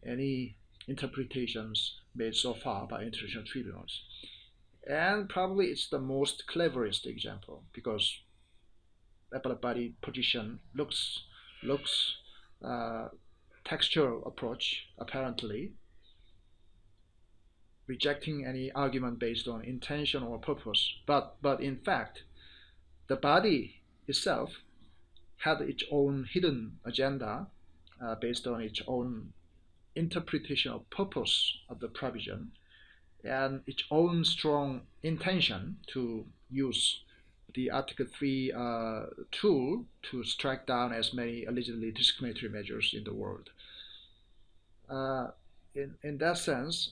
[SPEAKER 1] interpretations made so far by international tribunals. And probably it's the most cleverest example because appellate body position looks textual approach, apparently rejecting any argument based on intention or purpose, but in fact the body itself had its own hidden agenda based on its own interpretation of purpose of the provision and its own strong intention to use the Article 3 tool to strike down as many allegedly discriminatory measures in the world. In that sense,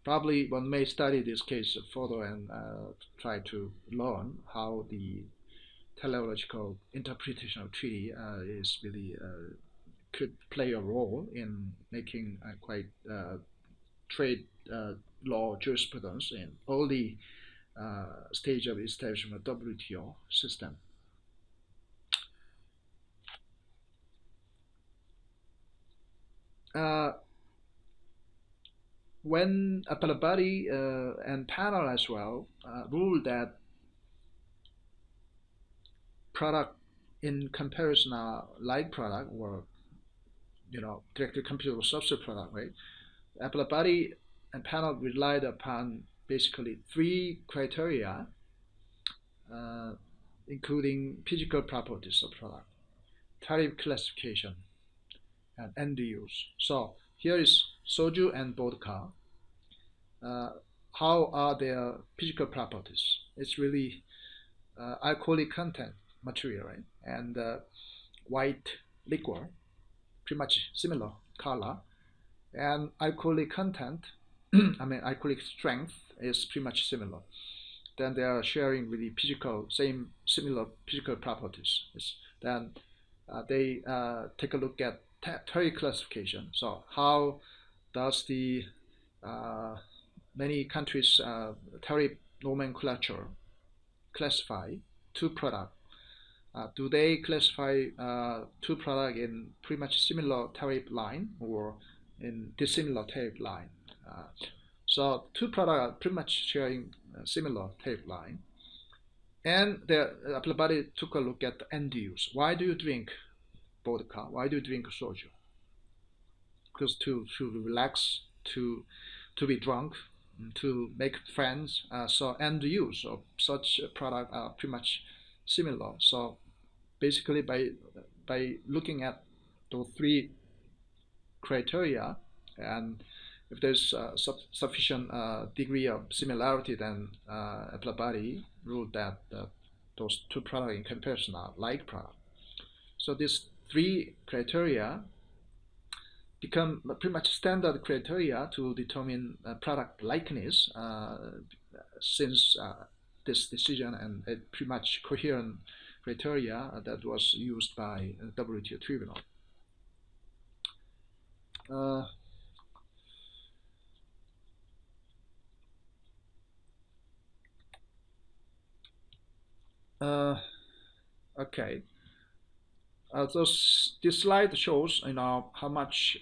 [SPEAKER 1] probably one may study this case further and try to learn how the teleological interpretation of treaty is really could play a role in making quite trade law jurisprudence in early stage of establishment of WTO system. When appellate body and panel as well ruled that product in comparison like product or directly comparable substitute product, right? Appellate body and panel relied upon basically three criteria, including physical properties of product, tariff classification, and end use. So here is soju and vodka. How are their physical properties? It's really alcoholic content material, right? And white liquor, pretty much similar color, and alcoholic content, alcoholic strength is pretty much similar. Then they are sharing really similar physical properties. Then they take a look at tariff classification. So how does the many countries tariff nomenclature classify two products? Do they classify two products in pretty much similar tariff line or in dissimilar tariff line? So two products are pretty much sharing similar tariff line. And the appellate body took a look at the end use. Why do you drink vodka? Why do you drink soju? Because to relax, to be drunk, to make friends. So end use of such a product are pretty much similar. So basically by looking at those three criteria, and if there's sufficient degree of similarity, then appellate body ruled that those two products in comparison are like product. So these three criteria become pretty much standard criteria to determine product likeness since this decision, and it pretty much coherent criteria that was used by WTO tribunal. Okay. So this slide shows how much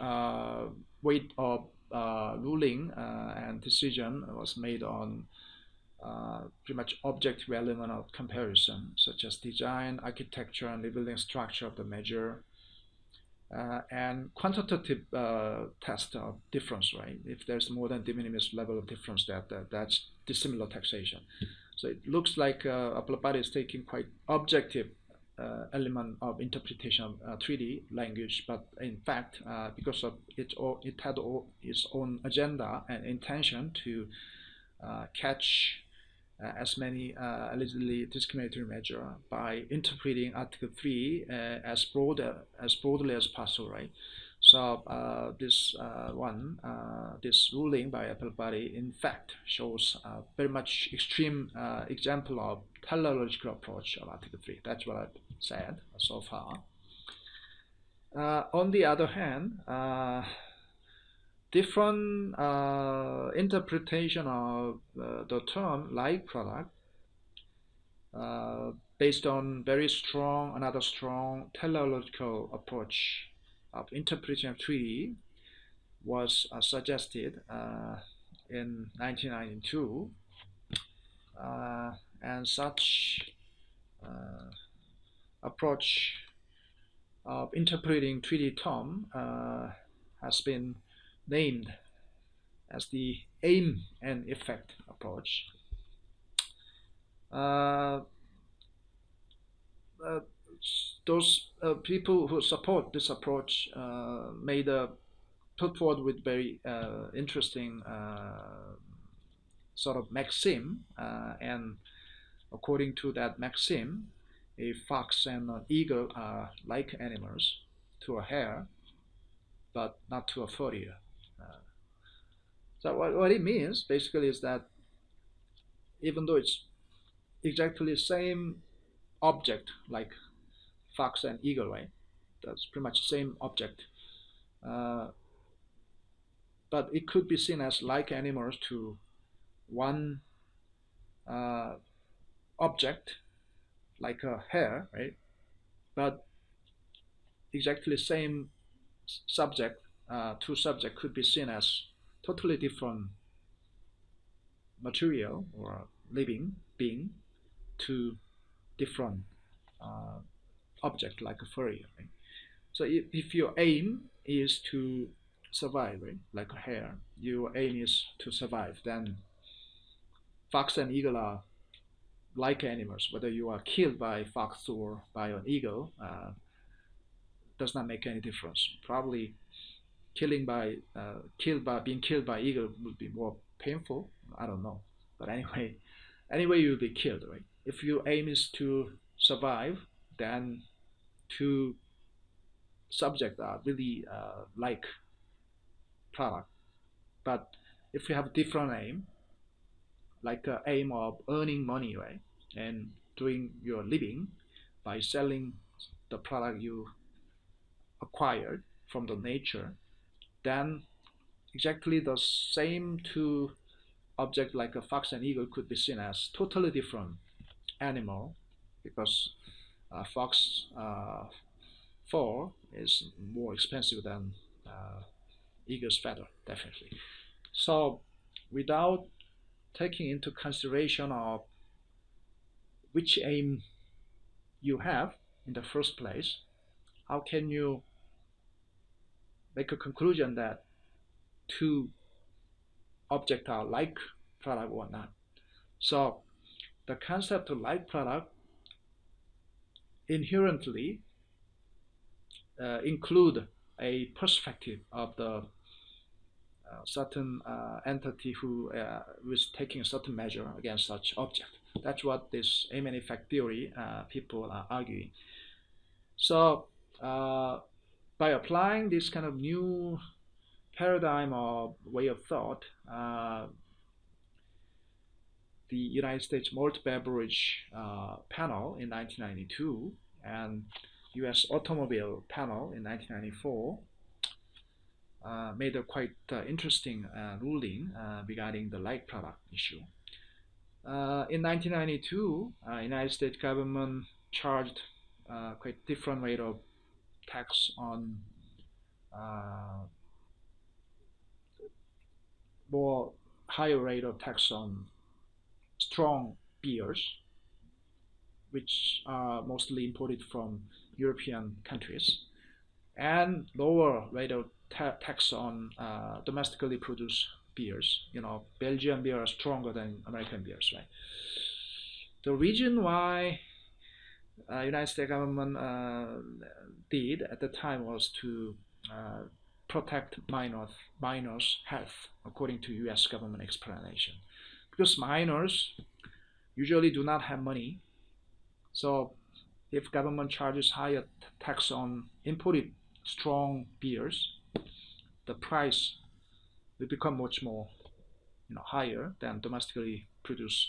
[SPEAKER 1] weight of ruling and decision was made on pretty much objective element of comparison, such as design, architecture, and revealing structure of the measure, and quantitative test of difference, right? If there's more than de minimis level of difference, that's dissimilar taxation. So it looks like appellate body is taking quite objective element of interpretation of treaty language, but in fact, because of it had its own agenda and intention to catch as many allegedly discriminatory measure by interpreting Article 3 as broadly as possible, right? So this ruling by appellate body in fact shows very much extreme example of teleological approach of Article 3. That's what I've said so far. On the other hand, different interpretation of the term like product based on another strong teleological approach of interpretation of treaty was suggested in 1992, and such approach of interpreting treaty term has been named as the aim and effect approach. Those people who support this approach put forward with very interesting sort of maxim, and according to that maxim, a fox and an eagle are like animals to a hare, but not to a furrier. So what it means basically is that even though it's exactly the same object like fox and eagle, right? That's pretty much the same object. But it could be seen as like animals to one object, like a hare, right? But exactly same subject, two subjects could be seen as totally different material or living being to different object like a furry, right? So if your aim is to survive, right, like a hare, your aim is to survive, then fox and eagle are like animals. Whether you are killed by fox or by an eagle does not make any difference. Probably being killed by eagle would be more painful. I don't know, but anyway, you'll be killed, right? If your aim is to survive, then two subjects are really like product. But if you have different aim, like aim of earning money, right, and doing your living by selling the product you acquired from the nature, then exactly the same two objects like a fox and eagle could be seen as totally different animal, because fox fur is more expensive than eagle's feather, definitely. So without taking into consideration of which aim you have in the first place, how can you make a conclusion that two objects are like product or not? So the concept of like product inherently include a perspective of the certain entity who is taking a certain measure against such object. That's what this aim and effect theory people are arguing. So by applying this kind of new paradigm or way of thought, the United States Malt Beverage panel in 1992 and U.S. Automobile panel in 1994 made a quite interesting ruling regarding the like product issue. In 1992, United States government charged quite different rate of tax on more higher rate of tax on strong beers, which are mostly imported from European countries, and lower rate of tax on domestically produced beers. Belgian beer are stronger than American beers, right? The reason why United States government did at the time was to protect minors' health, according to U.S. government explanation, because minors usually do not have money. So if government charges higher tax on imported strong beers, the price will become much more higher than domestically produced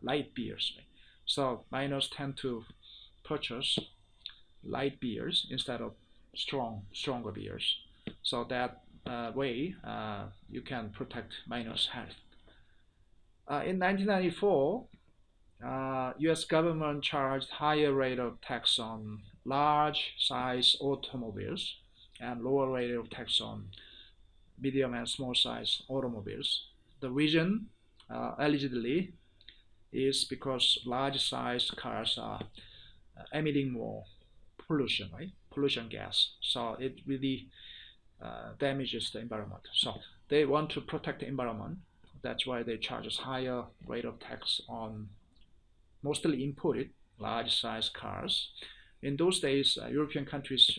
[SPEAKER 1] light beers. So minors tend to purchase light beers instead of stronger beers. So that way you can protect minors' health. In 1994, U.S. government charged higher rate of tax on large size automobiles and lower rate of tax on medium and small size automobiles. The reason, allegedly, is because large size cars are emitting more pollution, right? Pollution gas. So it really damages the environment. So they want to protect the environment. That's why they charge us higher rate of tax on mostly imported large size cars. In those days, European countries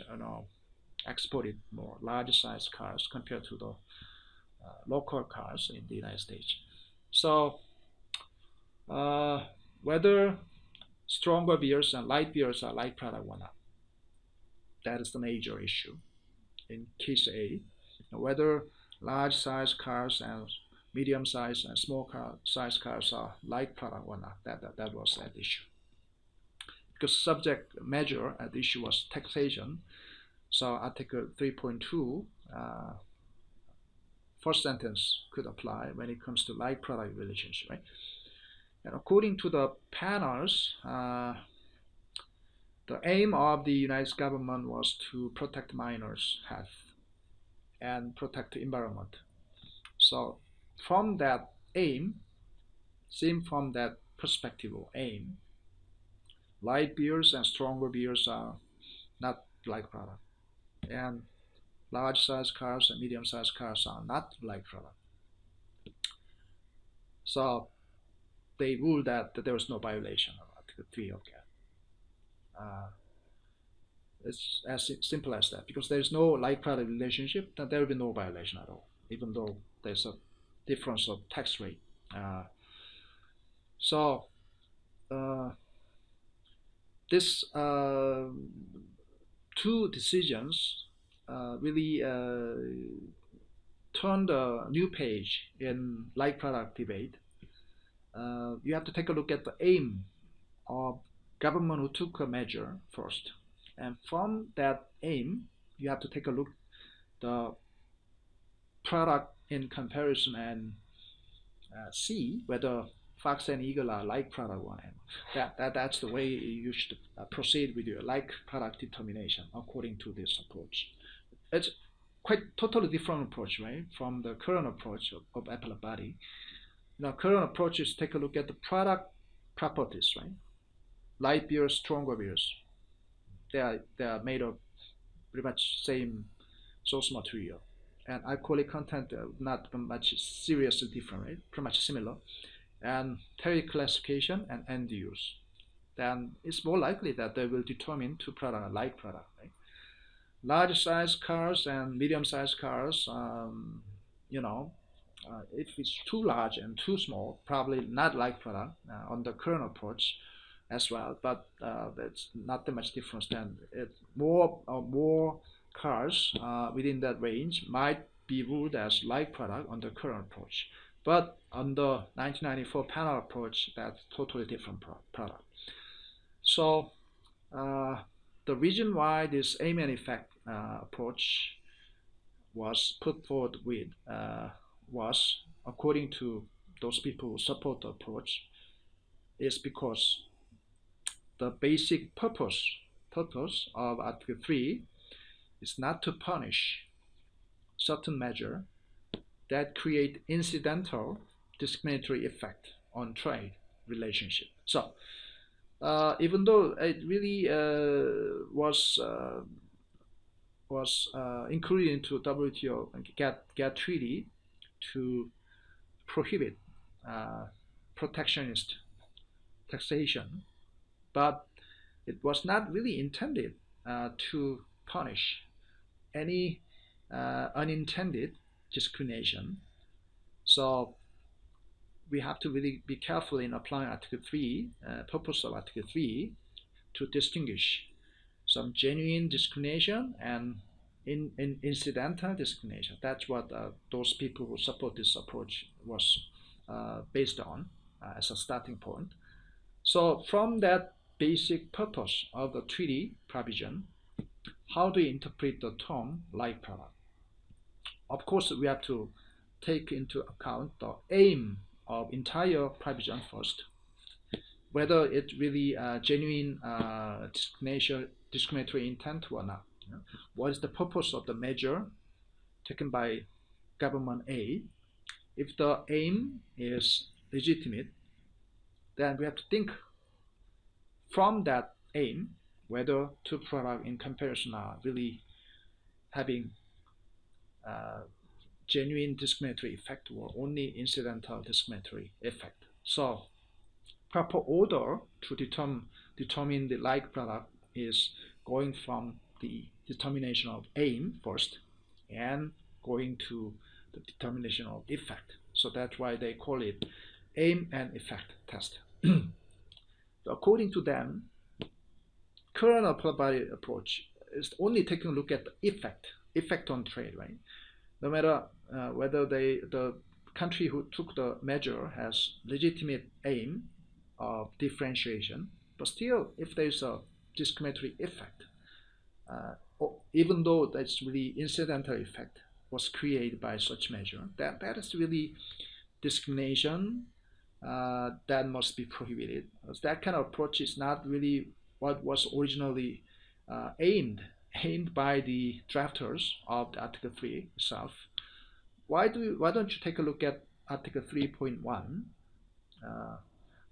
[SPEAKER 1] exported more large size cars compared to the local cars in the United States. So whether stronger beers and light beers are like product or not, that is the major issue in case A. Whether large size cars and medium size and small size cars are like product or not, that was that issue. because subject measure at issue was taxation. So Article 3.2, first sentence could apply when it comes to like product relationship, right? And according to the panels, the aim of the United States government was to protect minors' health and protect the environment. So from that aim, seen from that perspective or aim, light beers and stronger beers are not like product, and large size cars and medium size cars are not like product. So they ruled that there was no violation of Article 3 of Gatt. It's as simple as that. Because there's no like product relationship, then there will be no violation at all, even though there's a difference of tax rate. So this two decisions really turned a new page in like product debate. You have to take a look at the aim of government who took a measure first, and from that aim you have to take a look the product in comparison and see whether fox and eagle are like product one. That's the way you should proceed with your like product determination according to this approach. It's quite totally different approach, right, from the current approach of appellate body. Now, current approach is take a look at the product properties, right? Light beers, stronger beers, they are made of pretty much same source material, and alcoholic content not much seriously different, right? Pretty much similar, and tariff classification and end use. Then it's more likely that they will determine two product like product, right? Large size cars and medium size cars, if it's too large and too small, probably not like product on the current approach as well. But that's not that much difference. Then more cars within that range might be ruled as like product on the current approach. But on the 1994 panel approach, that's totally different product. So the reason why this aim and effect approach was put forward with was, according to those people who support the approach, is because the basic purpose of Article 3 is not to punish certain measure that create incidental discriminatory effect on trade relationship. So even though it really was included into WTO Gatt treaty to prohibit protectionist taxation, but it was not really intended to punish any unintended discrimination. So we have to really be careful in applying Article 3, purpose of Article 3, to distinguish some genuine discrimination and incidental discrimination. That's what those people who support this approach was based on as a starting point. So from that basic purpose of the treaty provision, how do you interpret the term like product? Of course, we have to take into account the aim of entire provision first, whether it really genuine discriminatory intent or not. What is the purpose of the measure taken by government A? If the aim is legitimate, then we have to think from that aim whether two products in comparison are really having genuine discriminatory effect or only incidental discriminatory effect. So proper order to determine the like product is going from the determination of aim first and going to the determination of effect. So that's why they call it aim and effect test. According to them, current appellate body approach is only taking a look at the effect on trade, right? No matter whether the country who took the measure has legitimate aim of differentiation But still, if there's a discriminatory effect, even though that's really incidental effect was created by such measure, that is really discrimination that must be prohibited. That kind of approach is not really what was originally aimed by the drafters of the Article 3 itself. Why don't you take a look at Article 3.1?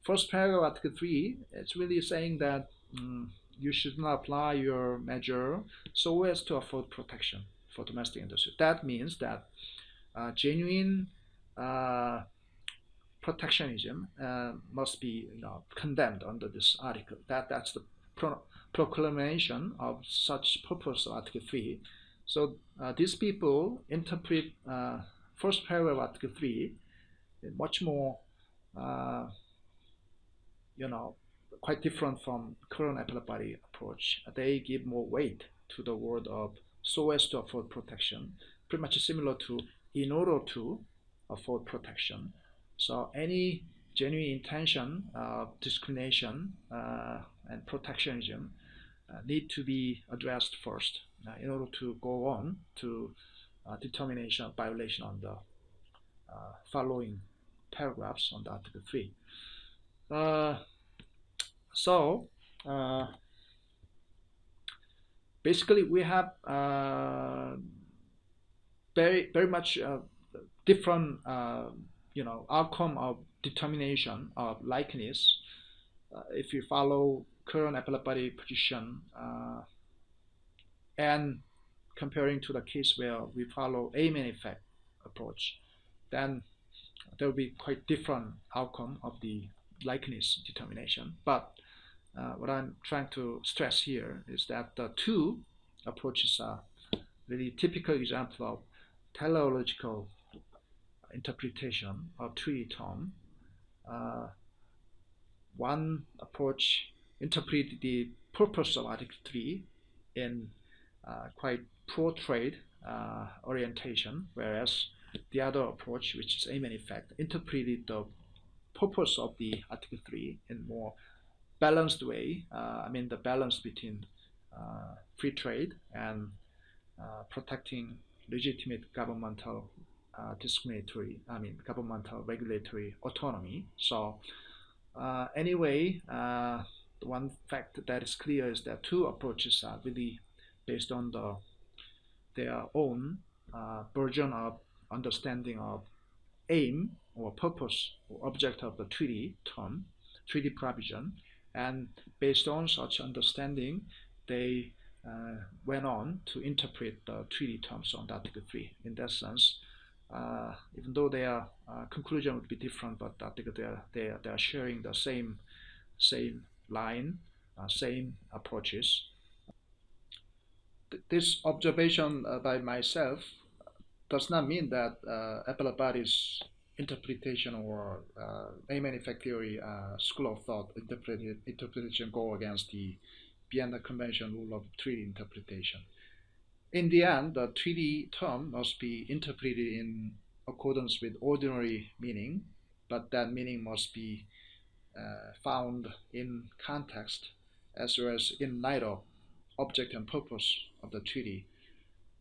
[SPEAKER 1] First paragraph of Article 3, it's really saying that you should not apply your measure so as to afford protection for domestic industry. That means that genuine protectionism must be condemned under this article. That's the proclamation of such purpose of Article 3. So these people interpret first paragraph of Article 3 in much more quite different from current appellate body approach. They give more weight to the word of so as to afford protection, pretty much similar to in order to afford protection. So any genuine intention of discrimination and protectionism need to be addressed first in order to go on to determination of violation on the following paragraphs on the Article 3. So basically we have very much different outcome of determination of likeness if you follow current appellate body position and comparing to the case where we follow aim and effect approach, then there will be quite different outcome of the likeness determination. But what I'm trying to stress here is that the two approaches are really typical example of teleological interpretation of treaty term. One approach interprets the purpose of Article 3 in quite pro-trade orientation, whereas the other approach, which is aim and effect, interpreted the purpose of the Article 3 in more balanced way. The balance between free trade and protecting legitimate governmental governmental regulatory autonomy. So anyway, the one fact that is clear is that two approaches are really based on their own version of understanding of aim or purpose or object of the treaty term, treaty provision, and based on such understanding, they went on to interpret the treaty terms on Article 3. In that sense, even though their conclusion would be different, but I think they are sharing the same line, same approaches. This observation by myself does not mean that appellate body's interpretation or aim and effect theory school of thought interpretation go against the Vienna Convention rule of treaty interpretation. In the end, the treaty term must be interpreted in accordance with ordinary meaning, but that meaning must be found in context as well as in light of object and purpose of the treaty.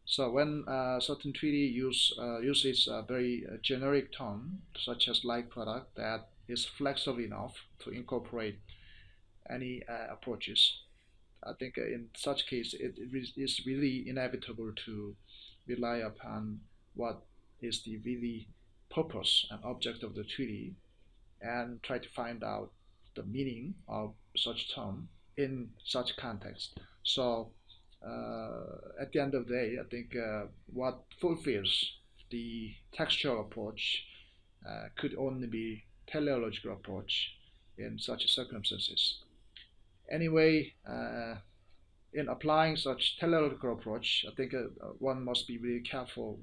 [SPEAKER 1] So when certain treaty uses a very generic term, such as like product, that is flexible enough to incorporate any approaches, I think in such case it is really inevitable to rely upon what is the really purpose and object of the treaty and try to find out the meaning of such term in such context. So at the end of the day, I think what fulfills the textual approach could only be teleological approach in such circumstances. Anyway, in applying such teleological approach, I think one must be really careful,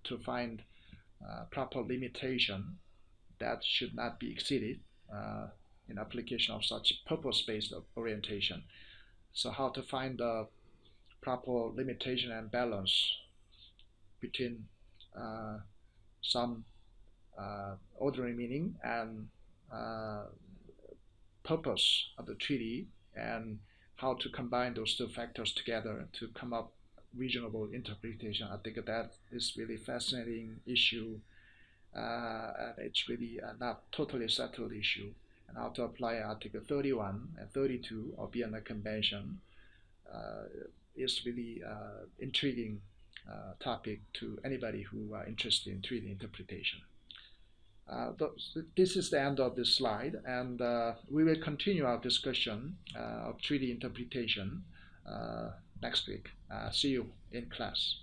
[SPEAKER 1] to find proper limitation that should not be exceeded in application of such purpose-based orientation. So how to find the proper limitation and balance between some ordinary meaning and purpose of the treaty and how to combine those two factors together to come up reasonable interpretation. I think that is really fascinating issue. And it's really not totally settled issue. And how to apply Article 31 and 32 of Vienna Convention is really intriguing topic to anybody who are interested in treaty interpretation. This is the end of this slide, and we will continue our discussion of treaty interpretation next week. See you in class.